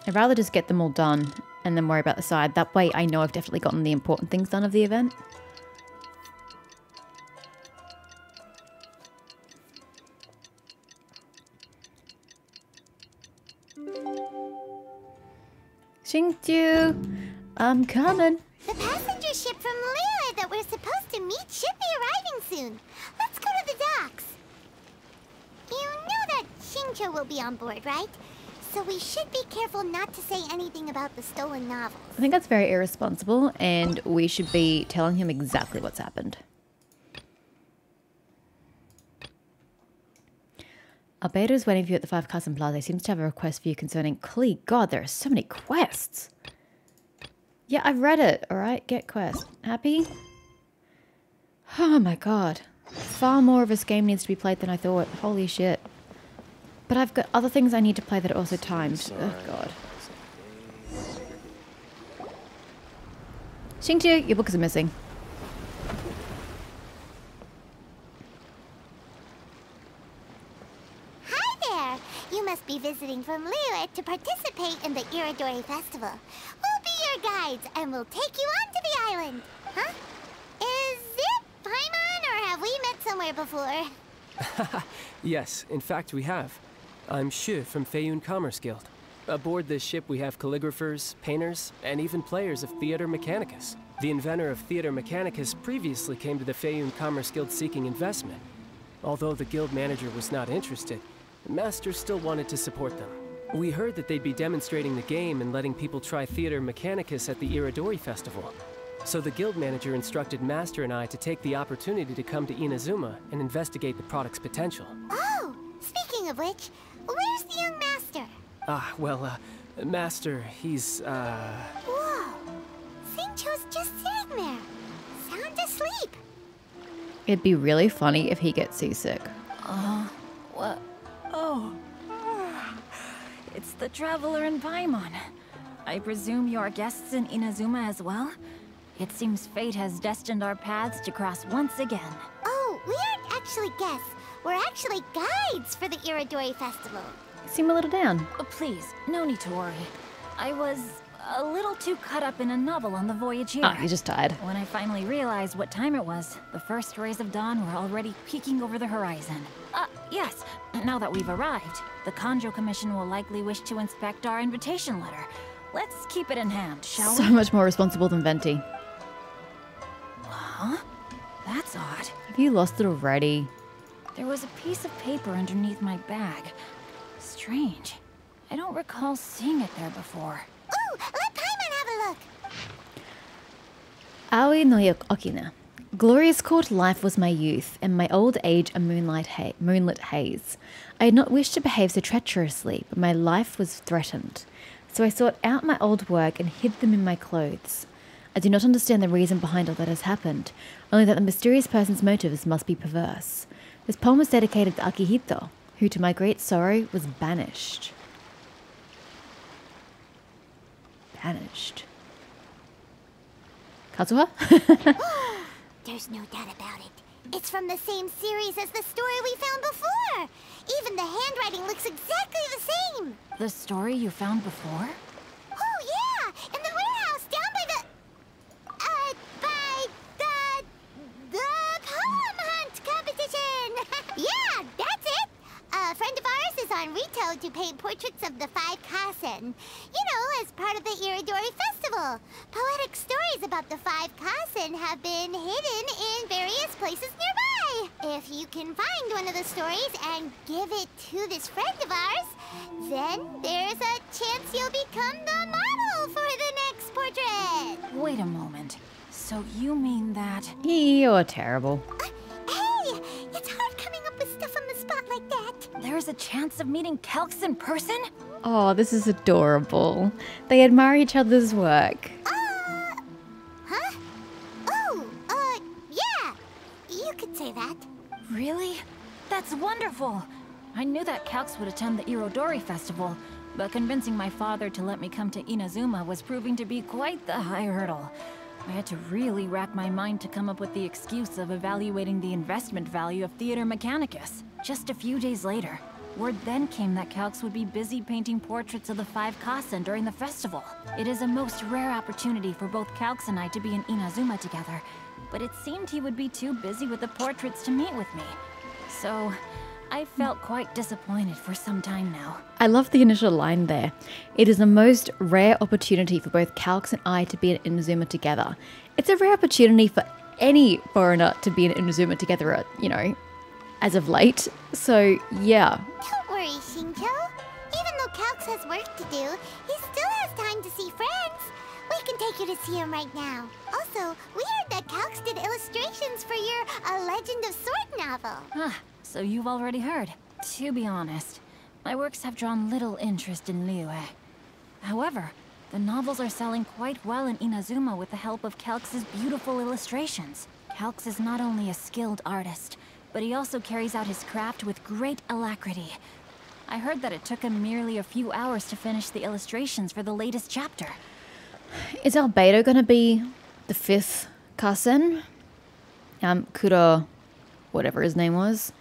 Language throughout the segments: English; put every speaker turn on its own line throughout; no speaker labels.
I'd rather just get them all done and then worry about the side. That way I know I've definitely gotten the important things done of the event. Xingqiu, I'm coming.
The passenger ship from Liyue that we're supposed to meet should be arriving soon. Let's go to the docks. You know that Xingqiu will be on board, right? So we should be careful not to say anything about the stolen novels.
I think that's very irresponsible, and we should be telling him exactly what's happened. Albedo is waiting for you at the Five Castle Plaza. He seems to have a request for you concerning Klee. God, there are so many quests. Yeah, I've read it. All right, get quest. Happy? Oh my god. Far more of this game needs to be played than I thought. Holy shit. But I've got other things I need to play that are also timed. Oh god. Xingqiu, your books are missing.
Hi there! You must be visiting from Liyue to participate in the Irodori Festival. We'll be your guides and we'll take you onto the island. Huh? Is it Paimon or have we met somewhere before?
Yes, in fact we have. I'm Xu from Feiyun Commerce Guild. Aboard this ship we have calligraphers, painters, and even players of Theater Mechanicus. The inventor of Theater Mechanicus previously came to the Feiyun Commerce Guild seeking investment. Although the guild manager was not interested, the master still wanted to support them. We heard that they'd be demonstrating the game and letting people try Theater Mechanicus at the Irodori Festival. So the guild manager instructed Master and I to take the opportunity to come to Inazuma and investigate the product's potential.
Oh, speaking of which, where's the young master?
Master, he's,
Whoa! Xingqiu's just sitting there, sound asleep.
It'd be really funny if he gets seasick.
What? Oh. It's the Traveler and Paimon. I presume you're guests in Inazuma as well? It seems fate has destined our paths to cross once again.
Oh, we aren't actually guests. We're actually guides for the Irodori Festival.
You seem a little down.
Oh, please, no need to worry. I was a little too caught up in a novel on the voyage here.
Ah, you're just tired.
When I finally realized what time it was, the first rays of dawn were already peeking over the horizon. Yes, now that we've arrived, the Kanjo Commission will likely wish to inspect our invitation letter. Let's keep it in hand, shall
So
we?
much more responsible than Venti.
Huh? That's odd.
Have you lost it already?
There was a piece of paper underneath my bag. Strange. I don't recall seeing it there before.
Ooh, let Paimon have a look.
Aoi no Okina. Glorious court life was my youth, and my old age a moonlit haze. I had not wished to behave so treacherously, but my life was threatened. So I sought out my old work and hid them in my clothes. I do not understand the reason behind all that has happened, only that the mysterious person's motives must be perverse. This poem was dedicated to Akihito, who to my great sorrow was banished. Banished. Kazuha?
There's no doubt about it. It's from the same series as the story we found before. Even the handwriting looks exactly the same.
The story you found before?
Oh, yeah! In the warehouse down by the poem hunt competition! Yeah, that's it! A friend of ours is on Rito to paint portraits of the Five Kasen. You know, as part of the Irodori Festival. Poetic stories about the Five Kasen have been hidden in various places nearby. If you can find one of the stories and give it to this friend of ours, then there's a chance you'll become the model for the next portrait.
Wait a moment. So you mean that...
You're terrible.
Hey, it's hard coming up with stuff on the spot like that.
There's a chance of meeting Kelks in person?
Oh, this is adorable. They admire each other's work.
Huh? Oh, yeah. You could say that.
Really? That's wonderful! I knew that Kelks would attend the Irodori Festival, but convincing my father to let me come to Inazuma was proving to be quite the high hurdle. I had to really rack my mind to come up with the excuse of evaluating the investment value of Theater Mechanicus. Just a few days later, Word then came that Calx would be busy painting portraits of the 5 Kasen during the festival. It is a most rare opportunity for both Calx and I to be in Inazuma together, but it seemed he would be too busy with the portraits to meet with me. So, I felt quite disappointed for some time now.
I love the initial line there. It is the most rare opportunity for both Calx and I to be in Inazuma together. It's a rare opportunity for any foreigner to be in Inazuma together, you know, as of late. So, yeah.
Don't worry, Shinjo. Even though Calx has work to do, he still has time to see friends. We can take you to see him right now. Also, we heard that Calx did illustrations for your A Legend of Sword novel.
Ah, so you've already heard. To be honest, my works have drawn little interest in Liyue. However, the novels are selling quite well in Inazuma with the help of Calx's beautiful illustrations. Calx is not only a skilled artist, but he also carries out his craft with great alacrity. I heard that it took him merely a few hours to finish the illustrations for the latest chapter.
Is Albedo going to be the 5th Kasen? Kuro, whatever his name was.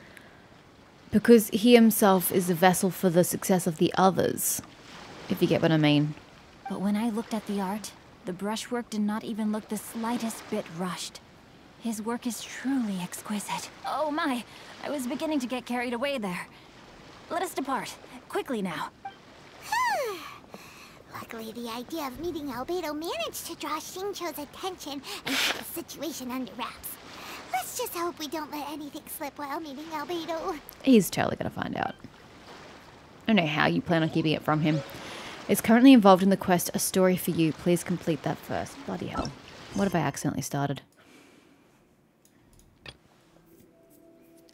Because he himself is a vessel for the success of the others, if you get what I mean.
But when I looked at the art, the brushwork did not even look the slightest bit rushed. His work is truly exquisite. Oh my, I was beginning to get carried away there. Let us depart, quickly now.
Luckily, the idea of meeting Albedo managed to draw Shincho's attention and keep the situation under wraps. Let's just hope we don't let anything slip while meeting Albedo.
He's totally going to find out. I don't know how you plan on keeping it from him. It's currently involved in the quest A Story for You. Please complete that first. Bloody hell. What have I accidentally started?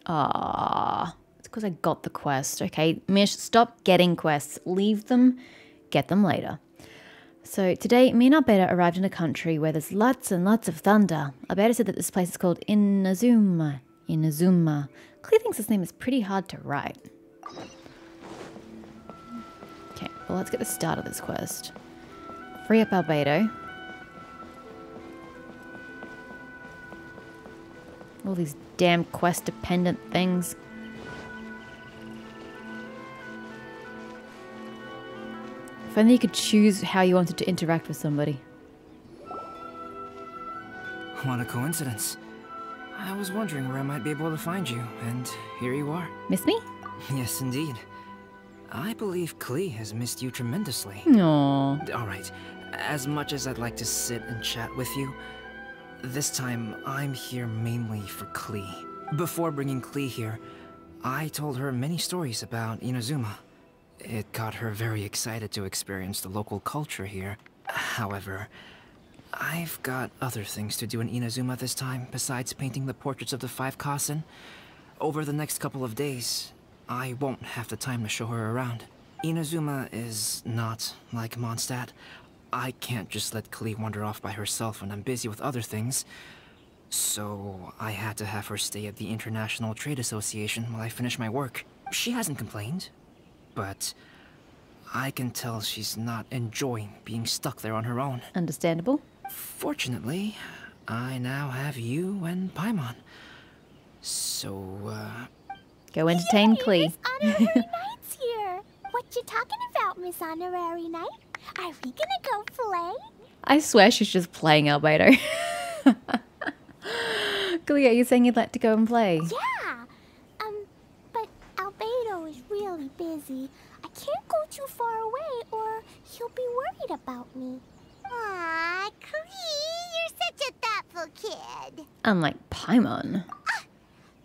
Ah, it's because I got the quest. Okay, Mish, stop getting quests. Leave them. Get them later. So today, me and Albedo arrived in a country where there's lots and lots of thunder. Albedo said that this place is called Inazuma. Inazuma. Clea thinks this name is pretty hard to write. Okay, well, let's get the start of this quest. Free up Albedo. All these damn quest-dependent things. If only you could choose how you wanted to interact with somebody.
What a coincidence. I was wondering where I might be able to find you, and here you are.
Miss me?
Yes, indeed. I believe Clea has missed you tremendously.
Aww.
Alright, as much as I'd like to sit and chat with you, this time I'm here mainly for Clea. Before bringing Clea here, I told her many stories about Inazuma. It got her very excited to experience the local culture here. However, I've got other things to do in Inazuma this time, besides painting the portraits of the 5 Kasen. Over the next couple of days, I won't have the time to show her around. Inazuma is not like Mondstadt. I can't just let Clea wander off by herself when I'm busy with other things. So I had to have her stay at the International Trade Association while I finish my work. She hasn't complained, but I can tell she's not enjoying being stuck there on her own.
Understandable.
Fortunately, I now have you and Paimon. So,
Go entertain
Yay,
Clea.
Miss Honorary Knight's here. What you talking about, Miss Honorary Knight? Are we gonna go play?
I swear she's just playing Albedo. Clea, are you saying you'd like to go and play?
Yeah. But Albedo is really busy. I can't go too far away or he'll be worried about me. Aw, Clea, you're such a thoughtful kid.
Unlike Paimon.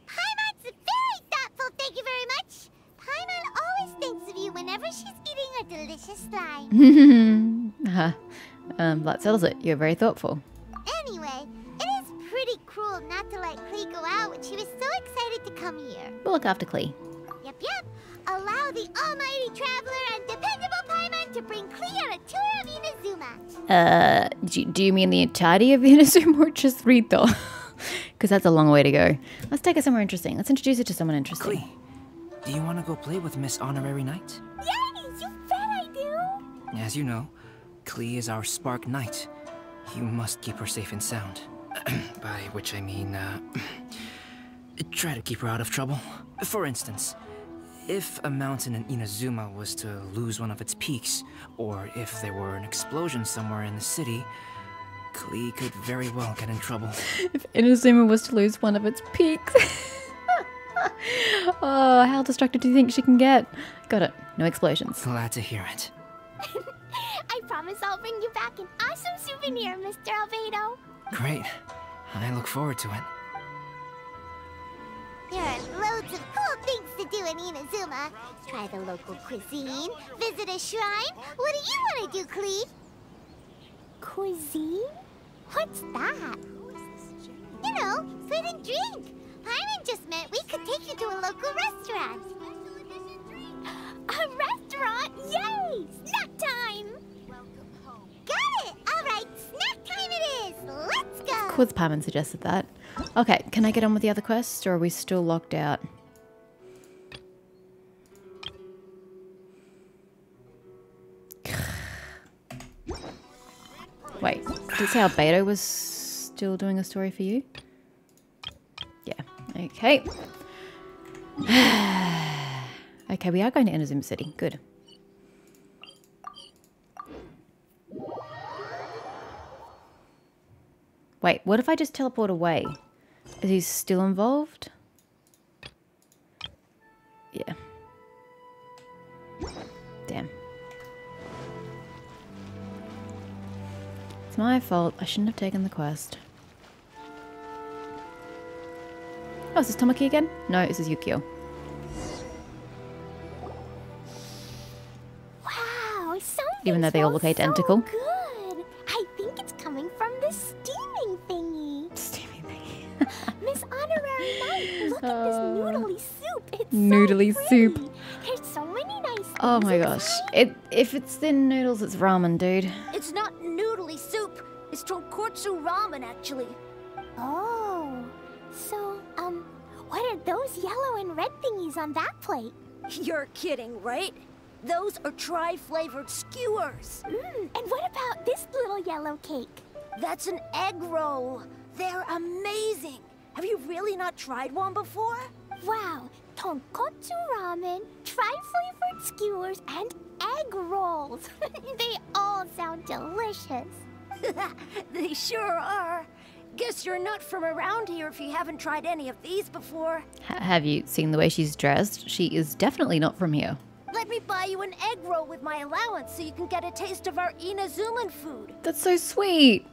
Paimon's very thoughtful, thank you very much. Paimon always thinks of you whenever she's eating a delicious slime.
That settles it. You're very thoughtful.
Anyway, it is pretty cruel not to let Clea go out when she was so excited to come here.
We'll look after Clea.
Yep. Allow the almighty traveler and dependable Paimon to bring Clea on a tour of Inazuma.
Do you mean the entirety of Inazuma or just Rito? Because that's a long way to go. Let's take her somewhere interesting. Let's introduce her to someone interesting.
Clea, do you want to go play with Miss Honorary Knight?
Yay, you bet I do.
As you know, Clea is our Spark Knight. You must keep her safe and sound. By which I mean, try to keep her out of trouble. For instance, if a mountain in Inazuma was to lose one of its peaks, or if there were an explosion somewhere in the city, Klee could very well get in trouble.
If Inazuma was to lose one of its peaks. Oh, how distracted do you think she can get? Got it. No explosions.
Glad to hear it.
I promise I'll bring you back an awesome souvenir, Mr. Albedo.
Great. I look forward to it.
There are loads of cool things to do in Inazuma. Try the local cuisine, visit a shrine. What do you want to do, Klee? Cuisine? What's that? You know, food and drink. Paimon just meant we could take you to a local restaurant. A restaurant? Yay! Snack time! Got it! Alright, snack time it is! Let's go!
Of course Paimon suggested that. Okay, can I get on with the other quests, or are we still locked out? Wait, did it say Albedo was still doing a story for you? Yeah, okay. Okay, we are going to Inazuma City. Good. Wait, what if I just teleport away? Is he still involved? Yeah. Damn. It's my fault. I shouldn't have taken the quest. Oh, is this Tomoki again? No, this is Yukio.
Wow,
Even though they all look identical.
So good. I think it's coming from the steaming thingy.
Steamy thingy.
Miss Honorary Knight, look at this noodly soup. It's
Noodly
so
soup.
pretty. There's so many nice
Oh
things
my gosh.
inside.
If it's thin noodles, it's ramen, dude.
It's not noodly soup. It's tonkotsu ramen, actually.
Oh, so, what are those yellow and red thingies on that plate?
You're kidding, right? Those are tri-flavored skewers.
And what about this little yellow cake?
That's an egg roll. They're amazing. Have you really not tried one before?
Wow, tonkotsu ramen, tri-flavored skewers, and egg rolls. They all sound delicious.
They sure are. Guess you're not from around here if you haven't tried any of these before.
Have you seen the way she's dressed? She is definitely not from here.
Let me buy you an egg roll with my allowance so you can get a taste of our Inazuman food.
That's so sweet.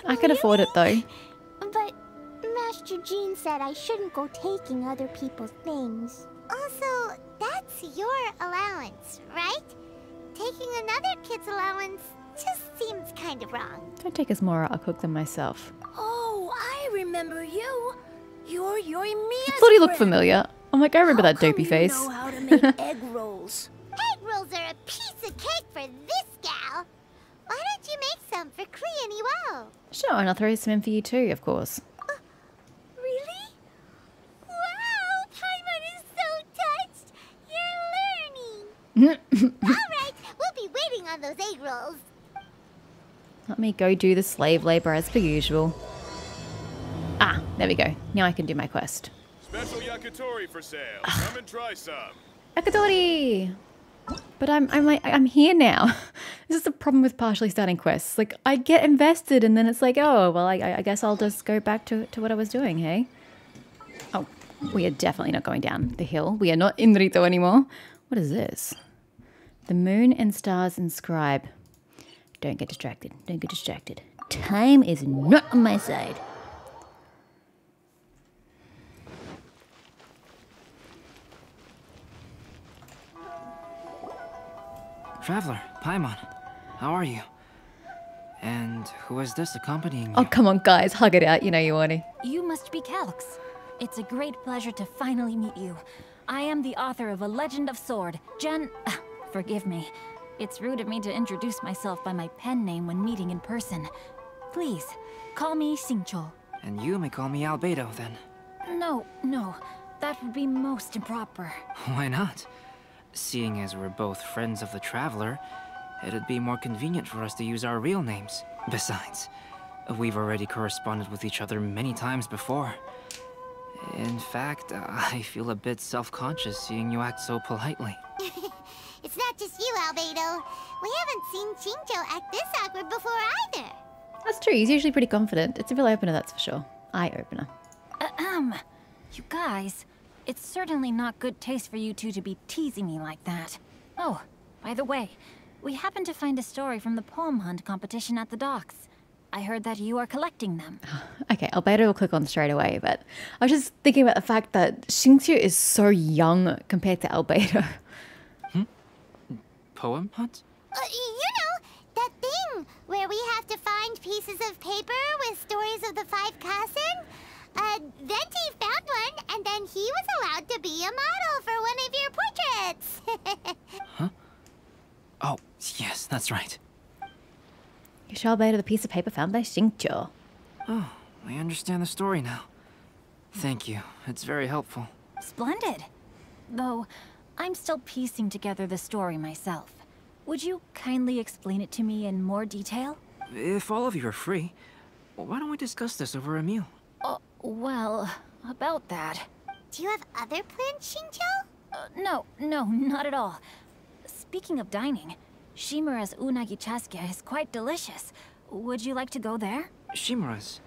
I can afford it though.
But Master Jean said I shouldn't go taking other people's things. Also, that's your allowance, right? Taking another kid's allowance just seems kind of wrong.
Don't take us more, I'll cook them myself.
Oh, I remember you. You're Yoimiya's
I thought he looked
friend.
familiar. I'm like, I remember
How
that dopey
come
face.
You know how to make egg rolls.
Egg rolls are a piece of cake for this gal. Why don't you make some for Klee and Iwao?
Sure, and I'll throw some in for you too, of course.
Really? Wow, Paimon is so touched. You're learning. All right, we'll be waiting on those egg rolls.
Let me go do the slave labor as per usual. Ah, there we go. Now I can do my quest.
Special yakitori for sale. Come and try some.
Yakitori! But I'm here now. This is the problem with partially starting quests. Like, I get invested and then it's like, oh, well, I guess I'll just go back to what I was doing, hey? Oh, we are definitely not going down the hill. We are not in Rito anymore. What is this? The moon and stars inscribe. Don't get distracted. Don't get distracted. Time is not on my side.
Traveler, Paimon, how are you? And who is this accompanying you?
Oh, come on, guys. Hug it out. You know you want to.
You must be Calx. It's a great pleasure to finally meet you. I am the author of A Legend of Sword, forgive me. It's rude of me to introduce myself by my pen name when meeting in person. Please, call me Xingqiu.
And you may call me Albedo, then.
No, that would be most improper.
Why not? Seeing as we're both friends of the Traveler, it'd be more convenient for us to use our real names. Besides, we've already corresponded with each other many times before. In fact, I feel a bit self-conscious seeing you act so politely.
It's not just you, Albedo. We haven't seen Shinjo act this awkward before either.
That's true. He's usually pretty confident. It's a real opener, that's for sure. Eye opener.
You guys, it's certainly not good taste for you two to be teasing me like that. Oh, by the way, we happened to find a story from the poem hunt competition at the docks. I heard that you are collecting them.
Okay, Albedo will click on straight away, but I was just thinking about the fact that Xingqiu is so young compared to Albedo.
Poem hunt?
You know, that thing where we have to find pieces of paper with stories of the 5 Kassen? Venti found one, and then he was allowed to be a model for one of your portraits.
Huh? Oh, yes, that's right.
You show Albedo the piece of paper found by Xingqiu.
Oh, I understand the story now. Thank you. It's very helpful.
Splendid. Though, I'm still piecing together the story myself. Would you kindly explain it to me in more detail?
If all of you are free, why don't we discuss this over a meal?
Well, about that.
Do you have other plans, Shinjo?
No, not at all. Speaking of dining, Shimura's unagi chasuke is quite delicious. Would you like to go there?
Shimura's.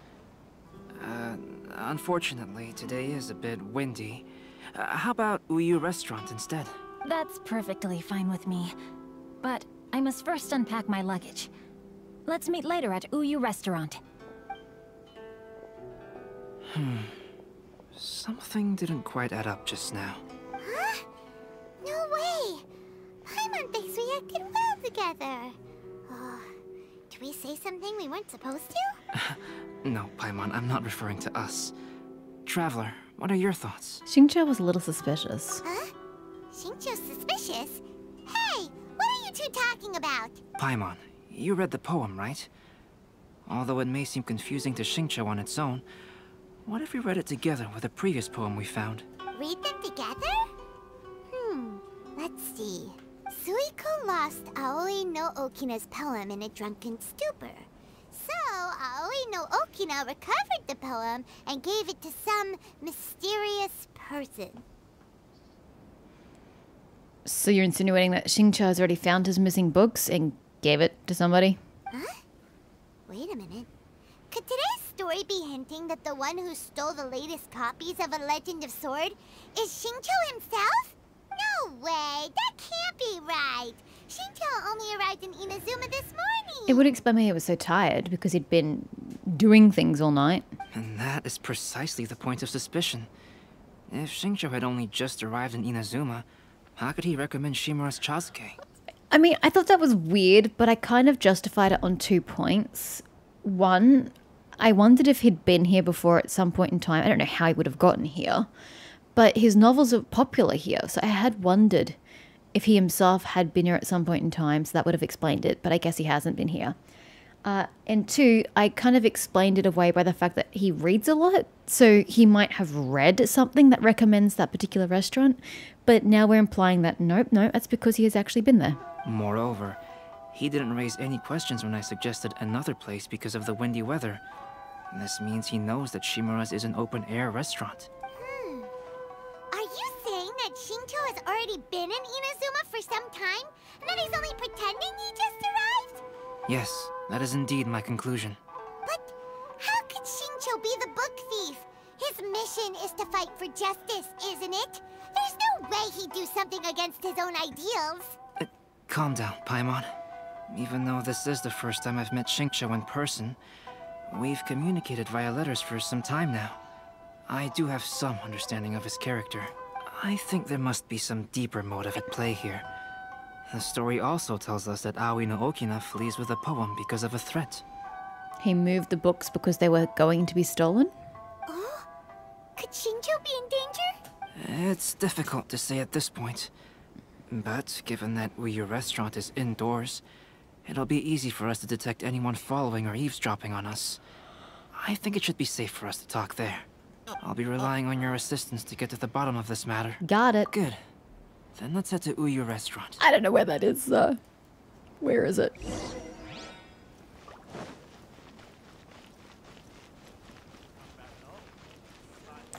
Unfortunately, today is a bit windy. How about Uyu Restaurant instead?
That's perfectly fine with me. But I must first unpack my luggage. Let's meet later at Uyu Restaurant.
Something didn't quite add up just now.
Huh? No way! Paimon thinks we acted well together. Oh, did we say something we weren't supposed to?
No, Paimon, I'm not referring to us. Traveler, what are your thoughts?
Xingqiu was a little suspicious.
Huh? Shinjo's suspicious? Hey, what are you two talking about?
Paimon, you read the poem, right? Although it may seem confusing to Xingqiu on its own, what if we read it together with a previous poem we found?
Read them together? Let's see. Suiko lost Aoi no Okina's poem in a drunken stupor. So, Aoi no Okina recovered the poem and gave it to some mysterious person.
So you're insinuating that Xingqiu has already found his missing books and gave it to somebody?
Huh? Wait a minute. Could today's story be hinting that the one who stole the latest copies of A Legend of Sword is Shinjo himself? No way! That can't be right! Shinjo only arrived in Inazuma this morning!
It would explain why he was so tired, because he'd been doing things all night.
And that is precisely the point of suspicion. If Xingqiu had only just arrived in Inazuma, how could he recommend Shimura's chasuke?
I mean, I thought that was weird, but I kind of justified it on 2 points. One, I wondered if he'd been here before at some point in time. I don't know how he would have gotten here. But his novels are popular here, so I had wondered if he himself had been here at some point in time, so that would have explained it, but I guess he hasn't been here. And 2, I kind of explained it away by the fact that he reads a lot, so he might have read something that recommends that particular restaurant, but now we're implying that nope, that's because he has actually been there.
Moreover, he didn't raise any questions when I suggested another place because of the windy weather. This means he knows that Shimura's is an open-air restaurant.
Are you saying that Shinjo has already been in Inazuma for some time, and that he's only pretending he just arrived?
Yes, that is indeed my conclusion.
But how could Shinjo be the book thief? His mission is to fight for justice, isn't it? There's no way he'd do something against his own ideals.
Calm down, Paimon. Even though this is the first time I've met Xingqiu in person, we've communicated via letters for some time now. I do have some understanding of his character. I think there must be some deeper motive at play here. The story also tells us that Aoi no Okina flees with a poem because of a threat.
He moved the books because they were going to be stolen?
Oh? Could Shinjo be in danger?
It's difficult to say at this point. But given that Uyu Restaurant is indoors, it'll be easy for us to detect anyone following or eavesdropping on us. I think it should be safe for us to talk there. I'll be relying on your assistance to get to the bottom of this matter.
Got it.
Good. Then let's head to Uyu Restaurant.
I don't know where that is, though. Where is it?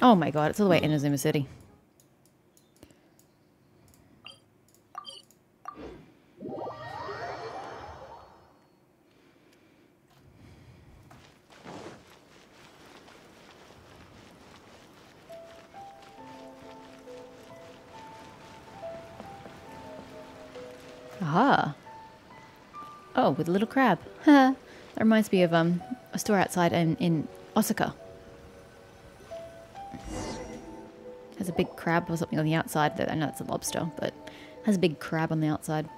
Oh my god, it's all the way in Inazuma City. Aha. Oh, with a little crab. That reminds me of a store outside in Osaka. Has a big crab or something on the outside. I know it's a lobster, but has a big crab on the outside.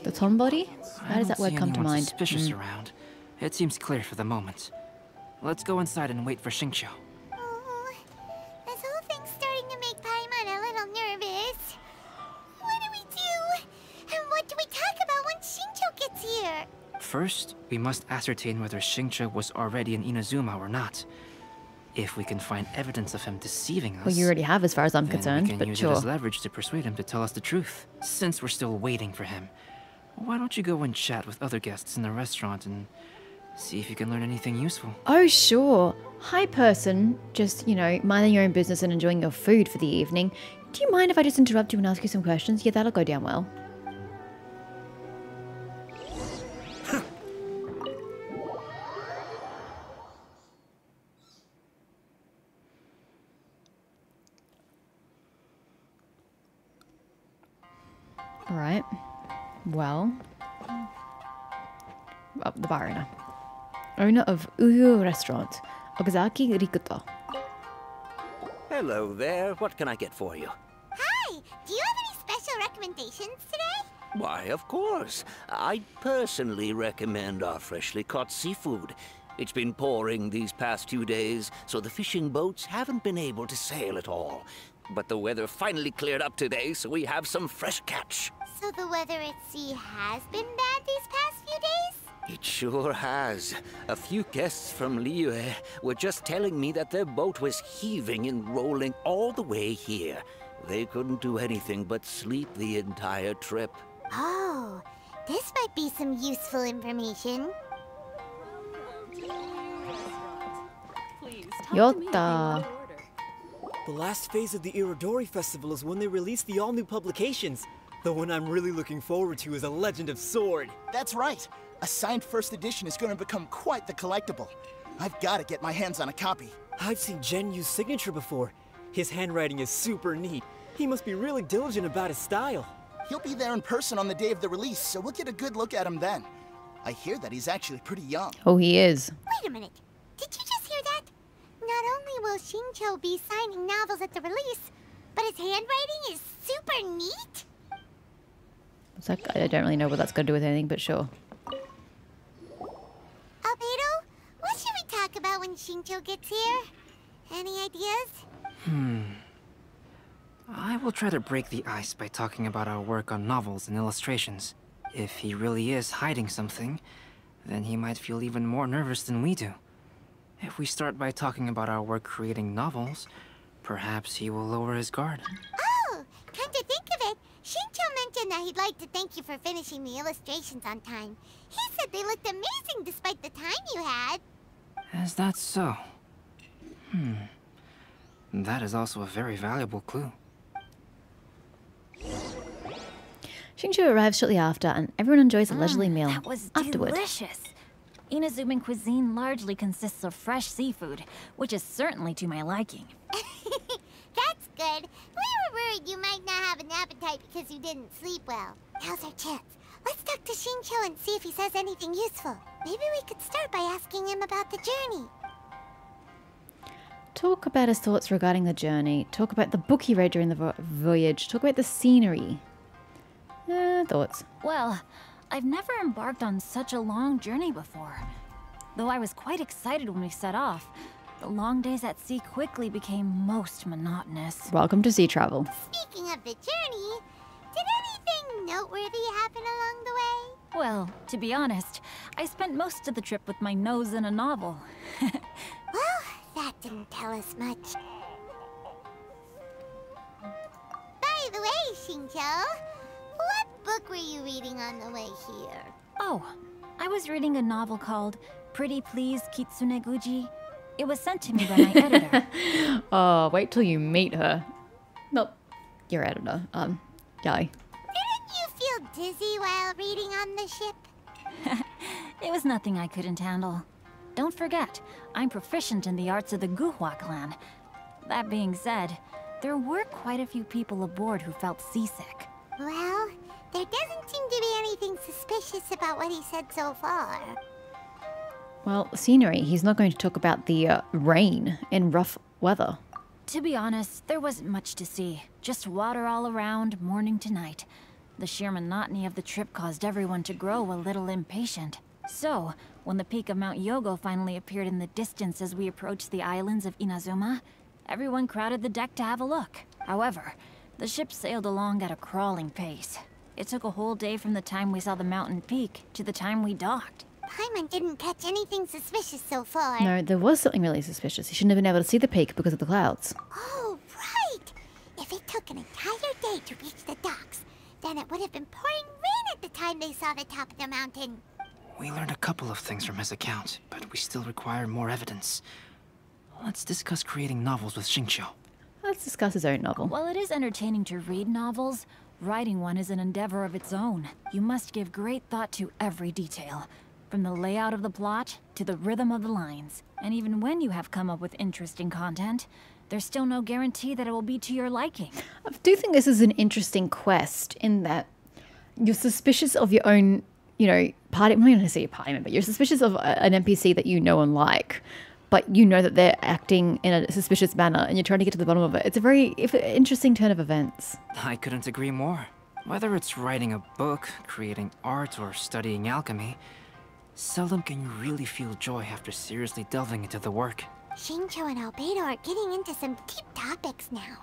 The Tombody? How does that word come to mind?
Suspicious around. It seems clear for the moment. Let's go inside and wait for Xingqiu.
Oh, this whole thing's starting to make Paimon a little nervous. What do we do? And what do we talk about when Xingqiu gets here?
First, we must ascertain whether Xingqiu was already in Inazuma or not. If we can find evidence of him deceiving us...
Well, you already have as far as I'm
then
concerned,
we can
but
use
sure.
it as leverage to persuade him to tell us the truth. Since we're still waiting for him, why don't you go and chat with other guests in the restaurant and see if you can learn anything useful?
Oh, sure. Hi, person. Just, you know, minding your own business and enjoying your food for the evening. Do you mind if I just interrupt you and ask you some questions? Yeah, that'll go down well. Alright. Well. The bar owner of Uyu Restaurant, Okazaki Rikuto.
Hello there. What can I get for you?
Hi! Do you have any special recommendations today?
Why, of course. I personally recommend our freshly caught seafood. It's been pouring these past 2 days, so the fishing boats haven't been able to sail at all. But the weather finally cleared up today, so we have some fresh catch.
So the weather at sea has been bad these past few days?
It sure has. A few guests from Liyue were just telling me that their boat was heaving and rolling all the way here. They couldn't do anything but sleep the entire trip.
Oh, this might be some useful information.
Yotta.
The last phase of the Irodori Festival is when they release the all-new publications. The one I'm really looking forward to is A Legend of Sword.
That's right. A signed first edition is going to become quite the collectible. I've got to get my hands on a copy.
I've seen Genyu's signature before. His handwriting is super neat. He must be really diligent about his style.
He'll be there in person on the day of the release, so we'll get a good look at him then. I hear that he's actually pretty young.
Oh, he is.
Wait a minute. Did you just hear that? Not only will Xingqiu be signing novels at the release, but his handwriting is super neat?
It's like, I don't really know what that's got to do with anything, but sure.
Albedo, what should we talk about when Xingqiu gets here? Any ideas?
I will try to break the ice by talking about our work on novels and illustrations. If he really is hiding something, then he might feel even more nervous than we do. If we start by talking about our work creating novels, perhaps he will lower his guard.
Oh, come to think of it, Xingqiu mentioned that he'd like to thank you for finishing the illustrations on time. He said they looked amazing despite the time you had.
Is that so? That is also a very valuable clue.
Xingqiu arrives shortly after, and everyone enjoys a leisurely meal
That was
afterward.
delicious. Inazuman cuisine largely consists of fresh seafood, which is certainly to my liking.
That's good. We were worried you might not have an appetite because you didn't sleep well. Now's our chance. Let's talk to Xingqiu and see if he says anything useful. Maybe we could start by asking him about the journey.
Talk about his thoughts regarding the journey. Talk about the book he read during the voyage. Talk about the scenery. Thoughts.
Well, I've never embarked on such a long journey before. Though I was quite excited when we set off, the long days at sea quickly became most monotonous.
Welcome to sea travel.
Speaking of the journey, did anything noteworthy happen along the way?
Well, to be honest, I spent most of the trip with my nose in a novel.
Well, that didn't tell us much. By the way, Xingqiu, what book were you reading on the way here?
Oh, I was reading a novel called Pretty Please Kitsune Guji. It was sent to me by my editor.
Oh, wait till you meet her. Not your editor. Guy.
Didn't you feel dizzy while reading on the ship?
It was nothing I couldn't handle. Don't forget, I'm proficient in the arts of the Guhua clan. That being said, there were quite a few people aboard who felt seasick.
Well, there doesn't seem to be anything suspicious about what he said so far.
Well, scenery. He's not going to talk about the rain and rough weather.
To be honest, there wasn't much to see. Just water all around, morning to night. The sheer monotony of the trip caused everyone to grow a little impatient. So, when the peak of Mount Yogo finally appeared in the distance as we approached the islands of Inazuma, everyone crowded the deck to have a look. However, the ship sailed along at a crawling pace. It took a whole day from the time we saw the mountain peak to the time we docked.
Paimon didn't catch anything suspicious so far.
No, there was something really suspicious. He shouldn't have been able to see the peak because of the clouds.
Oh, right! If it took an entire day to reach the docks, then it would have been pouring rain at the time they saw the top of the mountain.
We learned a couple of things from his account, but we still require more evidence. Let's discuss creating novels with Xingqiu.
Let's discuss his own novel.
While it is entertaining to read novels, writing one is an endeavor of its own. You must give great thought to every detail, from the layout of the plot to the rhythm of the lines. And even when you have come up with interesting content, there's still no guarantee that it will be to your liking.
I do think this is an interesting quest in that you're suspicious of your own, party. I'm not going to say a party member. You're suspicious of an NPC that you know and like, but you know that they're acting in a suspicious manner, and you're trying to get to the bottom of it. It's a very interesting turn of events.
I couldn't agree more. Whether it's writing a book, creating art, or studying alchemy, seldom can you really feel joy after seriously delving into the work.
Xingqiu and Albedo are getting into some deep topics now,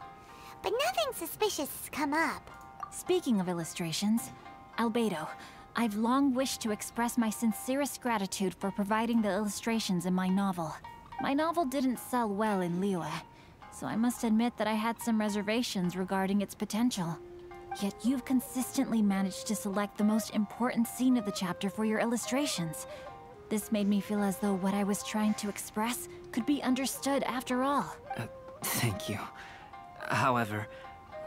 but nothing suspicious has come up.
Speaking of illustrations, Albedo, I've long wished to express my sincerest gratitude for providing the illustrations in my novel. My novel didn't sell well in Liyue, so I must admit that I had some reservations regarding its potential. Yet you've consistently managed to select the most important scene of the chapter for your illustrations. This made me feel as though what I was trying to express could be understood after all.
Thank you. However,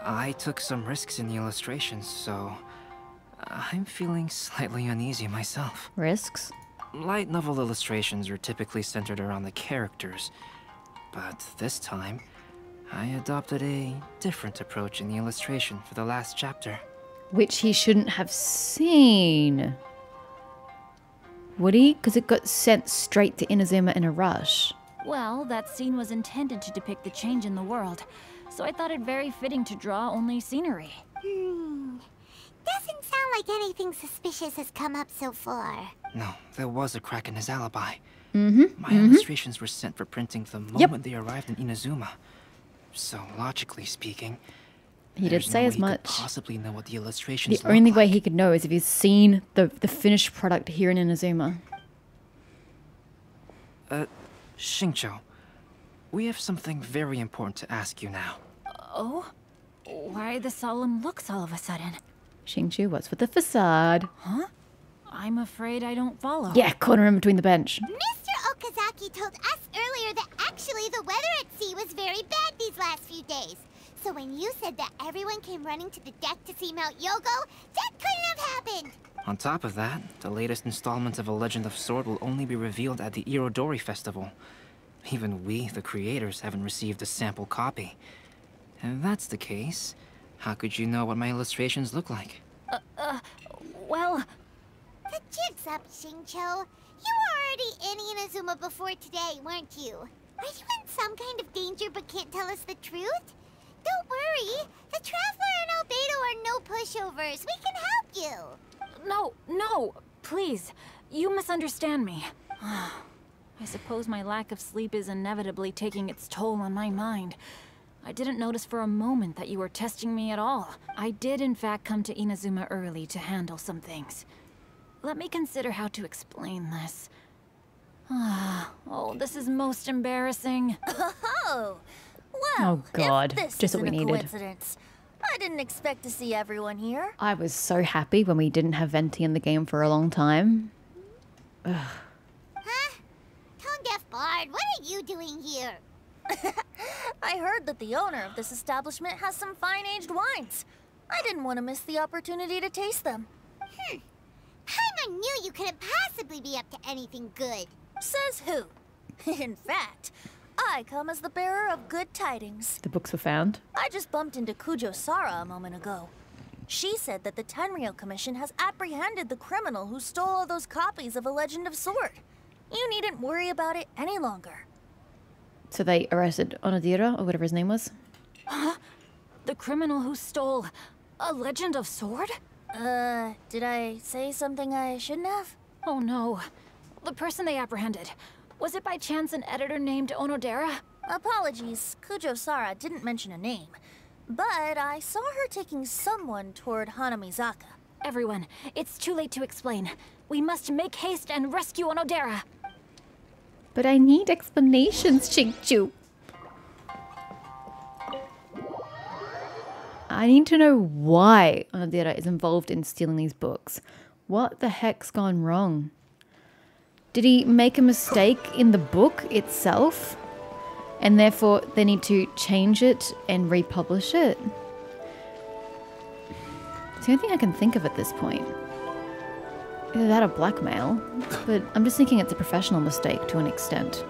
I took some risks in the illustrations, so I'm feeling slightly uneasy myself.
Risks?
Light novel illustrations are typically centered around the characters, but this time, I adopted a different approach in the illustration for the last chapter.
Which he shouldn't have seen. Would he? Because it got sent straight to Inazuma in a rush.
Well, that scene was intended to depict the change in the world, so I thought it very fitting to draw only scenery.
Doesn't sound like anything suspicious has come up so far.
No, there was a crack in his alibi. My illustrations were sent for printing the moment they arrived in Inazuma. So, logically speaking,
he did say as much.
Could possibly know what the illustrations
The only way he could know is if he's seen the finished product here in Inazuma.
Xingqiu, we have something very important to ask you now.
Oh? Why the solemn looks all of a sudden?
Xingqiu, what's with the facade?
Huh? I'm afraid I don't follow.
Yeah, corner him between the bench.
Mr. Okazaki told us earlier that actually the weather at sea was very bad these last few days. So when you said that everyone came running to the deck to see Mount Yogo, that couldn't have happened!
On top of that, the latest installment of A Legend of Sword will only be revealed at the Irodori Festival. Even we, the creators, haven't received a sample copy. If that's the case, how could you know what my illustrations look like?
Well...
The jig's up, Xingqiu. You were already in Inazuma before today, weren't you? Are you in some kind of danger but can't tell us the truth? Don't worry. The Traveler and Albedo are no pushovers. We can help you.
No, please. You misunderstand me. I suppose my lack of sleep is inevitably taking its toll on my mind. I didn't notice for a moment that you were testing me at all. I did in fact come to Inazuma early to handle some things. Let me consider how to explain this. Oh, this is most embarrassing.
Oh, well,
Oh God,
if this
just what we
isn't a
needed.
coincidence, I didn't expect to see everyone here.
I was so happy when we didn't have Venti in the game for a long time.
Huh? Tone deaf boy? Bard, what are you doing here?
I heard that the owner of this establishment has some fine-aged wines. I didn't want to miss the opportunity to taste them.
Paimon knew you couldn't possibly be up to anything good.
Says who? In fact, I come as the bearer of good tidings.
The books were found.
I just bumped into Kujo Sara a moment ago. She said that the Tenryou Commission has apprehended the criminal who stole all those copies of A Legend of Sword. You needn't worry about it any longer.
So they arrested Onodera, or whatever his name was?
Huh? The criminal who stole A Legend of Sword?
Did I say something I shouldn't have?
Oh no. The person they apprehended. Was it by chance an editor named Onodera?
Apologies, Kujo Sara didn't mention a name. But I saw her taking someone toward Hanamizaka.
Everyone, it's too late to explain. We must make haste and rescue Onodera.
But I need explanations, Xingqiu. I need to know why Onodera is involved in stealing these books. What the heck's gone wrong? Did he make a mistake in the book itself? And therefore they need to change it and republish it? It's the only thing I can think of at this point. Either that or blackmail. But I'm just thinking it's a professional mistake to an extent.